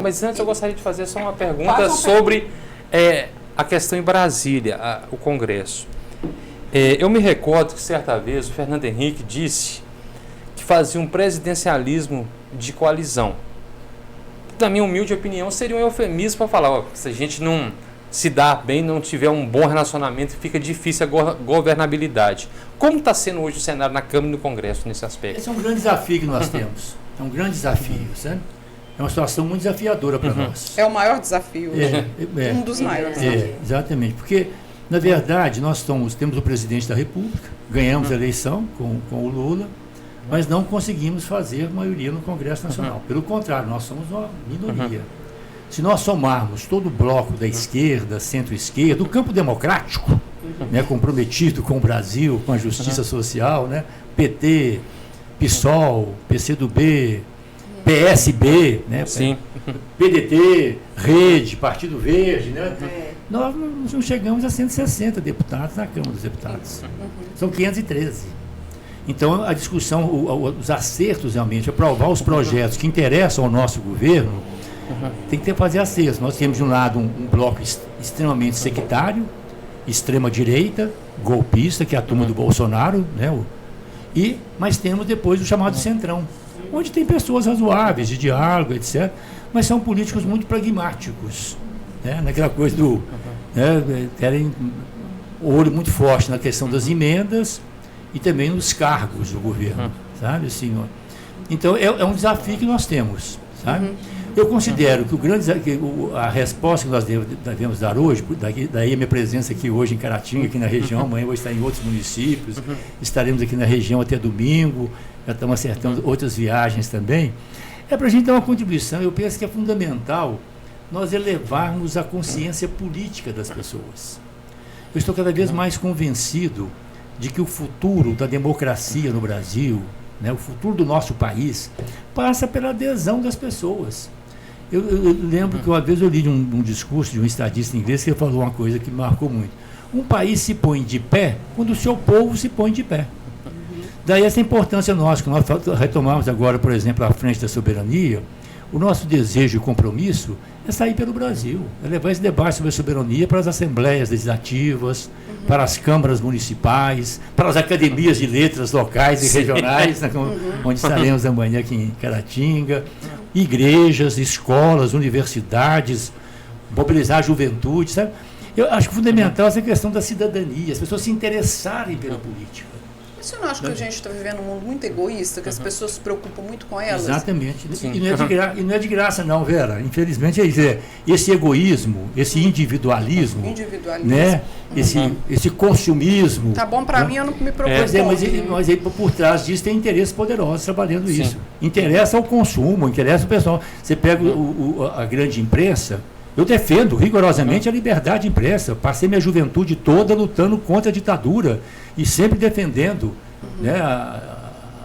mas antes eu gostaria de fazer só uma pergunta sobre a questão em Brasília, o Congresso. Eu me recordo que certa vez o Fernando Henrique disse que fazia um presidencialismo de coalizão. Na minha humilde opinião, seria um eufemismo para falar, se a gente não se dá bem, não tiver um bom relacionamento, fica difícil a governabilidade. Como está sendo hoje o cenário na Câmara e no Congresso nesse aspecto? Esse é um grande desafio que nós temos. É um grande desafio, sabe? É uma situação muito desafiadora para nós. É o maior desafio. Um dos maiores desafios. Exatamente. Porque, na verdade, nós temos o presidente da República, ganhamos a eleição com o Lula, mas não conseguimos fazer maioria no Congresso Nacional. Pelo contrário, nós somos uma minoria. Se nós somarmos todo o bloco da esquerda, centro-esquerda, do campo democrático, né, comprometido com o Brasil, com a justiça social, né, PT, PSOL, PCdoB, PSB, né, PDT, Rede, Partido Verde, né, nós não chegamos a 160 deputados na Câmara dos Deputados. São 513. Então, a discussão, os acertos realmente, aprovar os projetos que interessam ao nosso governo, tem que fazer acertos. Nós temos, de um lado, um bloco extremamente sectário, extrema-direita, golpista, que é a turma do Bolsonaro, né? Mas temos depois o chamado Centrão, onde tem pessoas razoáveis, de diálogo, etc., mas são políticos muito pragmáticos, né? Naquela coisa do... terem o olho muito forte na questão das emendas e também nos cargos do governo, sabe? Assim, então, é um desafio que nós temos, sabe? Eu considero que a resposta que nós devemos dar hoje, daí a minha presença aqui hoje em Caratinga, aqui na região, amanhã vou estar em outros municípios, estaremos aqui na região até domingo, já estamos acertando outras viagens também, é para a gente dar uma contribuição. Eu penso que é fundamental nós elevarmos a consciência política das pessoas. Eu estou cada vez mais convencido de que o futuro da democracia no Brasil, né, o futuro do nosso país, passa pela adesão das pessoas. Eu lembro que uma vez eu li um discurso de um estadista inglês que falou uma coisa que me marcou muito. Um país se põe de pé quando o seu povo se põe de pé. Daí essa importância nossa, que nós retomamos agora, por exemplo, à frente da soberania, o nosso desejo e compromisso é sair pelo Brasil, é levar esse debate sobre a soberania para as assembleias legislativas, para as câmaras municipais, para as academias de letras locais e regionais, né, onde estaremos amanhã aqui em Caratinga, igrejas, escolas, universidades, mobilizar a juventude, sabe? Eu acho fundamental essa questão da cidadania, as pessoas se interessarem pela política. Você não acha que a gente está vivendo um mundo muito egoísta, que as pessoas se preocupam muito com elas? Exatamente. E não é de graça não, Vera. Infelizmente, esse egoísmo, esse individualismo, né? Esse consumismo... Tá bom para mim, eu não me preocupo. Mas por trás disso tem interesses poderosos trabalhando isso. Interessa ao consumo, interessa ao pessoal. Você pega a grande imprensa. Eu defendo rigorosamente a liberdade de imprensa. Passei minha juventude toda lutando contra a ditadura e sempre defendendo, né, a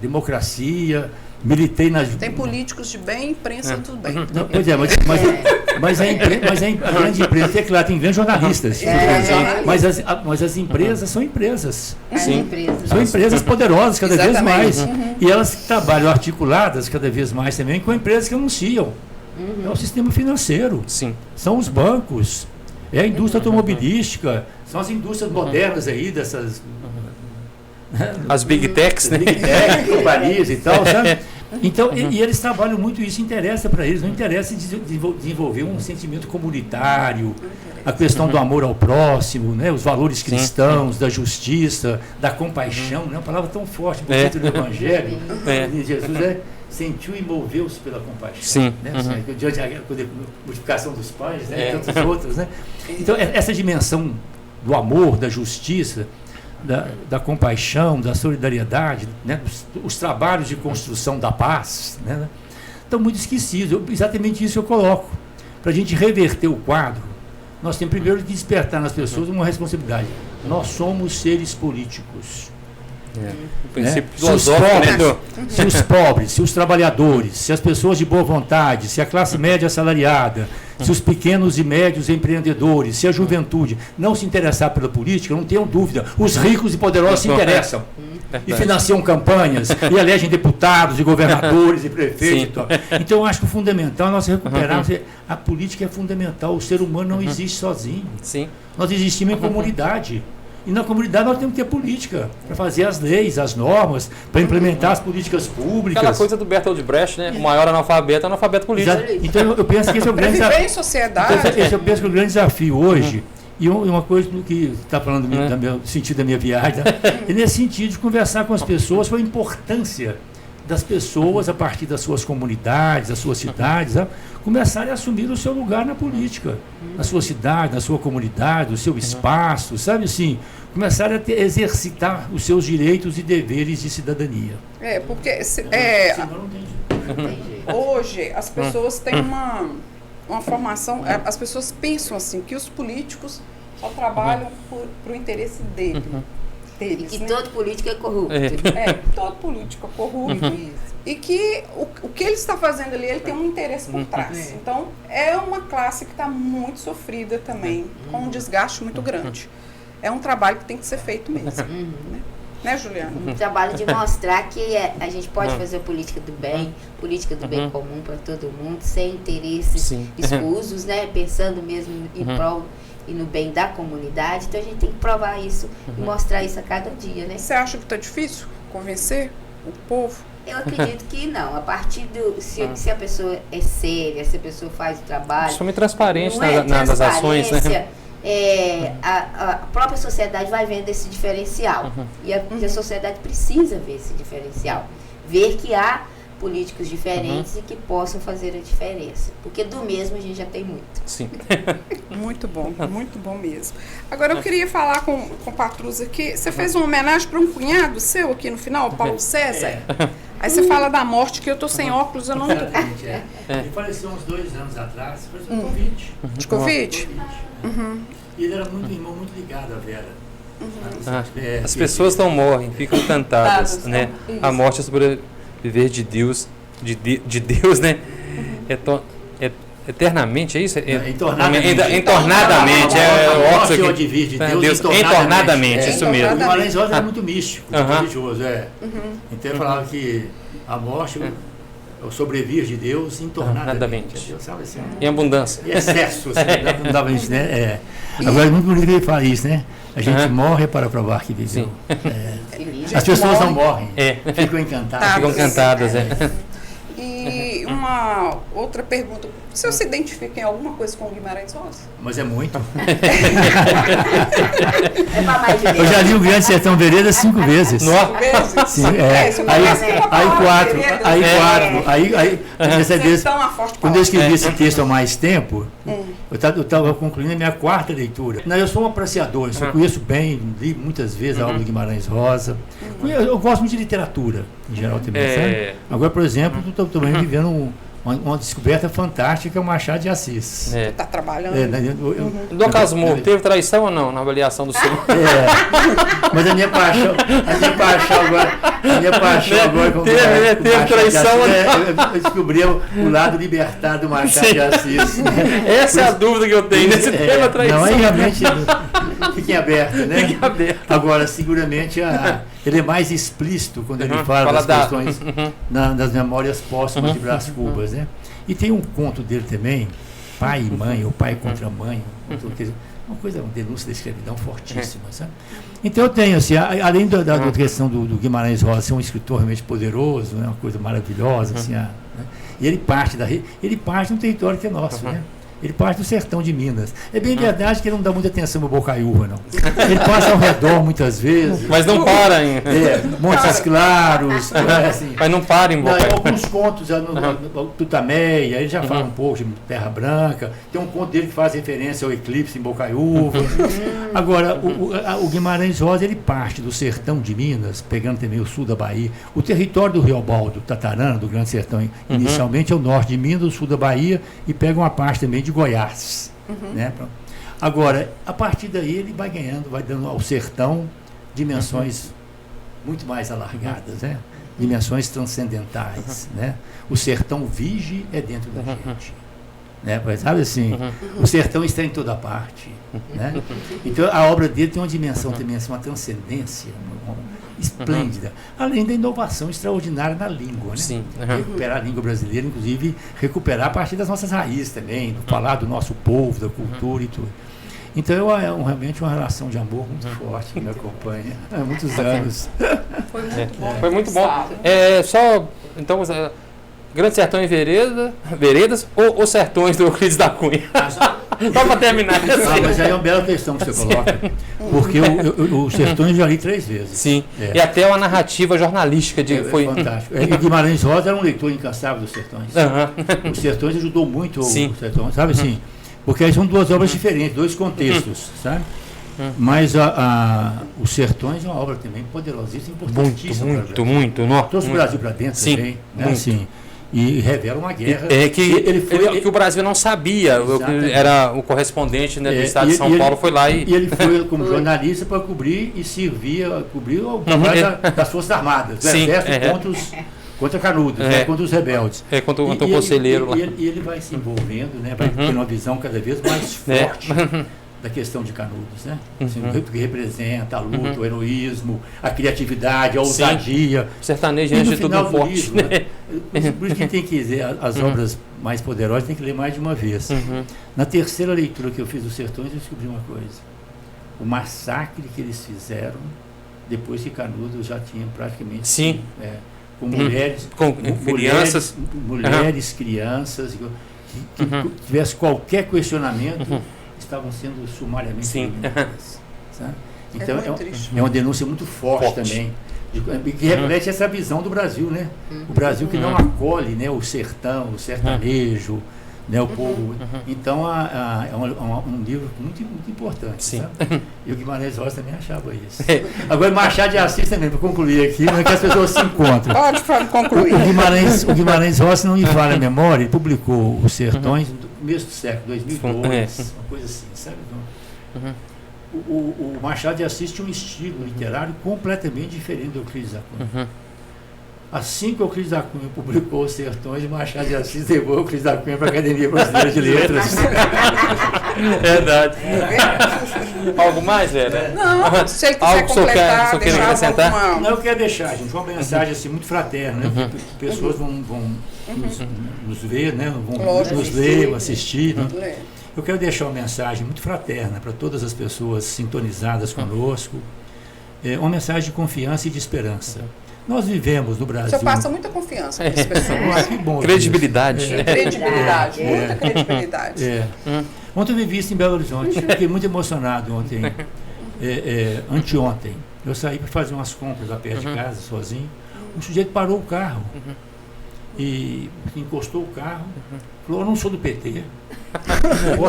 democracia, militei nas... Tem políticos de bem, imprensa tudo bem. Não, pois é, mas a grande imprensa, é claro, tem grandes jornalistas. Mas as empresas são empresas. São empresas poderosas cada vez mais. E elas trabalham articuladas cada vez mais também com empresas que anunciam. É o sistema financeiro, são os bancos, é a indústria automobilística, são as indústrias modernas aí, dessas... As Big Techs, né? Big Tech, Paris e tal, sabe? Então, e eles trabalham muito isso, interessa para eles, não interessa desenvolver um sentimento comunitário, a questão do amor ao próximo, né? Os valores cristãos, da justiça, da compaixão, né? Uma palavra tão forte para o centro do Evangelho, Jesus sentiu e moveu-se pela compaixão, né? Diante da multiplicação dos pães, né? E tantos outros, né? Então, essa dimensão do amor, da justiça, da compaixão, da solidariedade, né? Os trabalhos de construção da paz, né? Estão muito esquecidos. Exatamente isso eu coloco. Para a gente reverter o quadro, nós temos primeiro que despertar nas pessoas uma responsabilidade. Nós somos seres políticos. O princípio se os pobres, se os trabalhadores, se as pessoas de boa vontade, se a classe média assalariada, Se os pequenos e médios empreendedores, se a juventude não se interessar pela política, não tenham dúvida, os ricos e poderosos se interessam. E financiam campanhas, e elegem deputados, e governadores, e prefeitos. Então, eu acho que o fundamental é nós recuperarmos. A política é fundamental. O ser humano não existe sozinho. Sim. Nós existimos em comunidade. E na comunidade nós temos que ter política para fazer as leis, as normas, para implementar as políticas públicas. Aquela coisa do Bertolt Brecht, né? O maior analfabeto é o analfabeto político. Então, eu penso que esse é o grande desafio. Viver em sociedade. Então, esse eu penso que é o grande desafio hoje. E uma coisa que está falando do sentido da minha viagem, é nesse sentido de conversar com as pessoas sobre a importância das pessoas, a partir das suas comunidades, das suas cidades, começarem a assumir o seu lugar na política, na sua cidade, na sua comunidade, no seu espaço, sabe assim? Começarem a exercitar os seus direitos e deveres de cidadania. Porque Senão não tem jeito. hoje as pessoas têm uma formação, as pessoas pensam assim, que os políticos só trabalham para o interesse deles. E que todo político é corrupto. Todo político é corrupto. E que o que ele está fazendo ali, ele tem um interesse por trás. Então, é uma classe que está muito sofrida também, com um desgaste muito grande. É um trabalho que tem que ser feito mesmo. Né, Juliana? Um trabalho de mostrar que a gente pode fazer política do bem comum para todo mundo, sem interesses escusos, né? Pensando mesmo em prol e no bem da comunidade. Então a gente tem que provar isso e mostrar isso a cada dia, né? Você acha que está difícil convencer o povo? Eu acredito que não. A partir do... Se a pessoa é séria, se a pessoa faz o trabalho... Principalmente transparente nas ações, né? A própria sociedade vai vendo esse diferencial. E a sociedade precisa ver esse diferencial. Ver que há políticos diferentes e que possam fazer a diferença. Porque do mesmo a gente já tem muito. Sim. Muito bom mesmo. Agora eu queria falar com o Patrus aqui. Você fez uma homenagem para um cunhado seu aqui no final, Paulo César. Aí você fala da morte, que eu tô sem óculos, eu não tô. Ele faleceu uns 2 anos atrás, faleceu de Covid. De Covid? E ele era irmão muito ligado à Vera. As pessoas não morrem, ficam encantadas, né? A morte é sobreviver de Deus, de Deus, né? Eternamente, é isso? Entornadamente. O advir de Deus entornadamente, isso mesmo. O Guimarães Rosa era muito místico, religioso, Então ele falava que a morte é o sobrevir de Deus entornadamente. Sabe assim? Em abundância. Em excesso, assim, não dava isso, né? Agora é muito bonito que ele fala isso, né? A gente morre para provar que viveu. As pessoas não morrem, ficam encantadas. Ficam encantadas, E uma outra pergunta. O senhor se identifica em alguma coisa com o Guimarães Rosa? Mas é muito. Eu já li o Grande Sertão Veredas 5 vezes. 5 vezes? Sim, quando eu escrevi esse texto há mais tempo, eu estava concluindo a minha 4ª leitura. Eu sou um apreciador, eu conheço bem, li muitas vezes a obra do Guimarães Rosa. Eu gosto muito de literatura, em geral também, sabe? Agora, por exemplo, estou também vivendo uma descoberta fantástica, é o Machado de Assis. Está trabalhando. Do Casmurro, teve traição ou não na avaliação do seu? Mas a minha paixão agora teve traição ou não? Eu descobri o lado libertário do Machado de Assis. Essa é a dúvida que eu tenho nesse tema, traição. Não, aí realmente fiquem abertos, né? Fiquem abertos. Agora, seguramente, ele é mais explícito quando ele fala das questões das memórias póstumas de Brás Cubas, né? E tem um conto dele também, Pai e Mãe, ou Pai contra Mãe, uma denúncia da escravidão fortíssima, sabe? Então eu tenho, assim, além da questão do Guimarães Rosa ser um escritor realmente poderoso, né, uma coisa maravilhosa, assim, né? E ele parte de um território que é nosso, né? Ele parte do sertão de Minas. É bem verdade que ele não dá muita atenção ao Bocaiúva, não. Ele passa ao redor muitas vezes. Mas não para em... Montes Claros. Assim. Mas não para em Bocaiúva. Alguns contos, no Tutameia, ele já fala um pouco de Terra Branca. Tem um conto dele que faz referência ao eclipse em Bocaiúva. Agora, o Guimarães Rosa, ele parte do sertão de Minas, pegando também o sul da Bahia. O território do Riobaldo, Tatarana, do Grande Sertão, inicialmente é o norte de Minas, o sul da Bahia, e pega uma parte também de Goiás. Né? Agora, a partir daí ele vai ganhando, vai dando ao sertão dimensões muito mais alargadas, né? Dimensões transcendentais. Né? O sertão vige é dentro da gente. né? Mas, sabe assim, o sertão está em toda parte, né? Então a obra dele tem uma dimensão também, assim, uma transcendência esplêndida, além da inovação extraordinária na língua, né? Sim. Recuperar a língua brasileira, inclusive recuperar a partir das nossas raízes também, do falar do nosso povo, da cultura e tudo. Então realmente uma relação de amor muito forte que me acompanha há muitos anos. Foi muito bom. Foi muito bom. Só, então, Grande Sertão e Veredas ou Sertões do Euclides da Cunha? Só para terminar. Mas aí é uma bela questão que você coloca, porque o Sertões eu já li 3 vezes. Sim, e até uma narrativa jornalística. Foi fantástico. E Guimarães Rosa era um leitor incansável dos Sertões. Os Sertões ajudou muito o Sertão, sabe assim? Porque aí são 2 obras diferentes, 2 contextos, sabe? Mas os Sertões é uma obra também poderosíssima, importantíssima. Muito. Trouxe o Brasil para dentro também, né? Assim, e revela uma guerra. Que o Brasil não sabia, era o correspondente, né, do Estado de São Paulo, foi lá e ele foi como jornalista para cobrir e cobrir o trabalho das Forças Armadas, do Exército contra Canudos, né, contra os rebeldes. Contra o conselheiro lá. E ele vai se envolvendo, né, vai tendo uma visão cada vez mais forte da questão de Canudos, né? Assim, o que representa a luta, o heroísmo, a criatividade, a ousadia. O sertanejo antes de tudo forte. Livro, né? Por isso que tem que dizer, as obras mais poderosas tem que ler mais de uma vez. Na terceira leitura que eu fiz dos Sertões, eu descobri uma coisa. O massacre que eles fizeram depois que Canudos já tinha praticamente... Sim. Com mulheres, crianças. Mulheres, crianças, que tivesse qualquer questionamento, estavam sendo sumariamente eliminadas. Então é uma denúncia muito forte também, que reflete essa visão do Brasil, né? O Brasil que não acolhe, né, o sertão, o sertanejo, né, o povo. Então é um livro muito importante. Sabe? E o Guimarães Rosa também achava isso. Agora Machado de Assis também, para concluir aqui, não é que as pessoas se encontram. Pode concluir. O Guimarães Rosa, não me falha a memória, ele publicou Os Sertões no começo do século, 2002, uma coisa assim, sabe? O Machado de Assis tinha um estilo literário completamente diferente do Euclides da Cunha. Assim que o Euclides da Cunha publicou Os Sertões, o Machado de Assis levou o Euclides da Cunha para a Academia Brasileira de Letras. Verdade. Algo mais, Vera? Não, se ele quiser completar, quer acrescentar? Não, eu quero deixar, gente, uma mensagem assim, muito fraterna, né? Pessoas vão nos ver, né? Vão nos ler, assistir. Né? Eu quero deixar uma mensagem muito fraterna para todas as pessoas sintonizadas conosco, uma mensagem de confiança e de esperança. Nós vivemos no Brasil... Você passa muita confiança para as pessoas. Que bom, credibilidade. Credibilidade, muita credibilidade. Ontem eu vivi isso em Belo Horizonte, fiquei muito emocionado ontem, anteontem. Eu saí para fazer umas compras lá perto de casa, sozinho. O sujeito parou o carro e encostou o carro, falou: eu não sou do PT.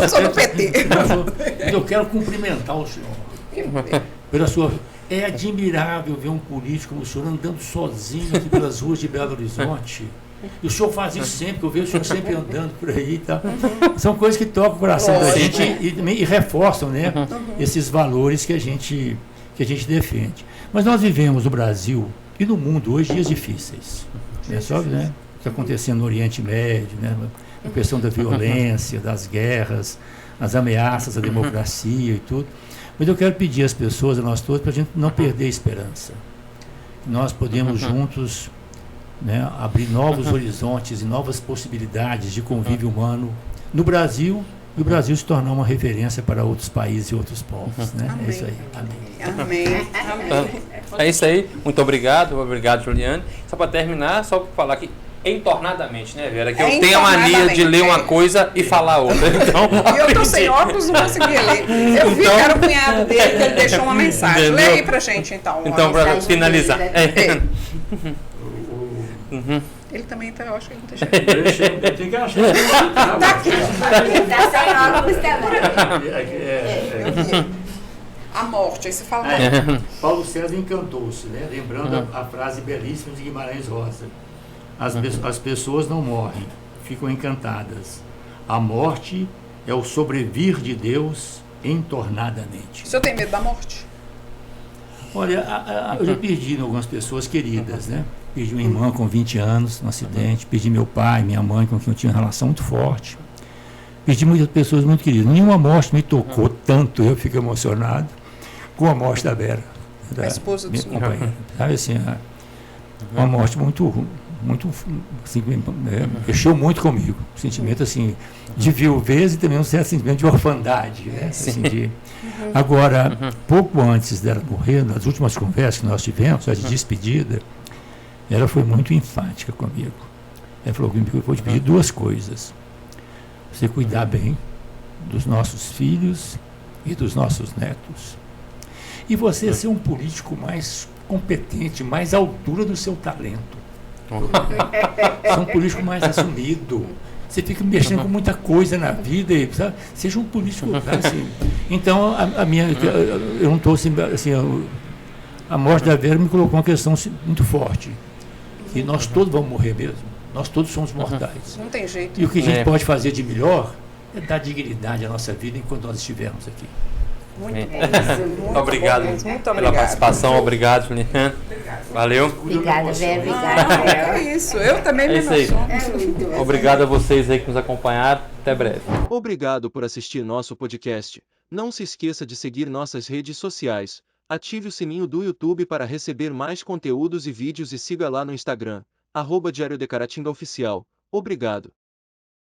Eu sou do PT. Eu quero cumprimentar o senhor pela sua... É admirável ver um político como o senhor andando sozinho aqui pelas ruas de Belo Horizonte. E o senhor faz isso sempre, eu vejo o senhor sempre andando por aí e tal. São coisas que tocam o coração da gente e reforçam, né, esses valores que a gente defende. Mas nós vivemos no Brasil e no mundo hoje dias difíceis. Só, né, o que está acontecendo no Oriente Médio, né, a questão da violência, das guerras, as ameaças à democracia e tudo. Mas eu quero pedir às pessoas, a nós todos, para a gente não perder a esperança. Nós podemos juntos, né, abrir novos horizontes e novas possibilidades de convívio humano no Brasil, e o Brasil se tornar uma referência para outros países e outros povos. Né? Amém. É isso aí. Amém. É isso aí. Muito obrigado, Juliane. Só para terminar, só para falar que entornadamente, né, Vera? Que eu tenho a mania de ler uma coisa e falar outra. Então, e eu estou sem óculos, não conseguia ler. Eu vi que era o cunhado dele, que ele deixou uma mensagem. Lê aí pra gente, então. Então, para finalizar. Ele também está, eu acho que ele não está chegando. Eu tenho que achar. Tá aqui. Está sem óculos também. A morte, aí você fala. Paulo César encantou-se, né? Lembrando a frase belíssima de Guimarães Rosa. As pessoas não morrem, ficam encantadas. A morte é o sobrevir de Deus entornadamente. O senhor tem medo da morte? Olha, eu já perdi algumas pessoas queridas, né? Perdi uma irmã com 20 anos, num acidente. Perdi meu pai, minha mãe, com quem eu tinha uma relação muito forte. perdi muitas pessoas muito queridas. Nenhuma morte me tocou tanto, eu fico emocionado, com a morte da Vera, A esposa do minha senhor. companheira. Sabe assim, uma morte muito assim, mexeu muito comigo. Um sentimento assim, de viuvez e também um certo sentimento de orfandade. Né? Assim, Agora, pouco antes dela morrer, nas últimas conversas que nós tivemos, a de despedida, ela foi muito enfática comigo. Ela falou comigo: eu vou te pedir duas coisas. Você cuidar bem dos nossos filhos e dos nossos netos. E você ser um político mais competente, mais à altura do seu talento. Ser um político mais assumido. Você fica mexendo com muita coisa na vida, e, sabe? Seja um político assim. Então, eu não estou assim, a morte da Vera me colocou uma questão muito forte. E nós todos vamos morrer mesmo. Nós todos somos mortais. Não tem jeito. E o que a gente pode fazer de melhor é dar dignidade à nossa vida enquanto nós estivermos aqui. Muito Muito obrigado muito pela obrigado. participação. Obrigado, Juliana. Valeu. Obrigada, Vera. Obrigada, Vera. É isso, eu também me É isso aí. emociono. É muito Obrigado a vocês aí que nos acompanharam. Até breve. Obrigado por assistir nosso podcast. Não se esqueça de seguir nossas redes sociais. Ative o sininho do YouTube para receber mais conteúdos e vídeos e siga lá no Instagram, @Diário de Caratinga Oficial. Obrigado.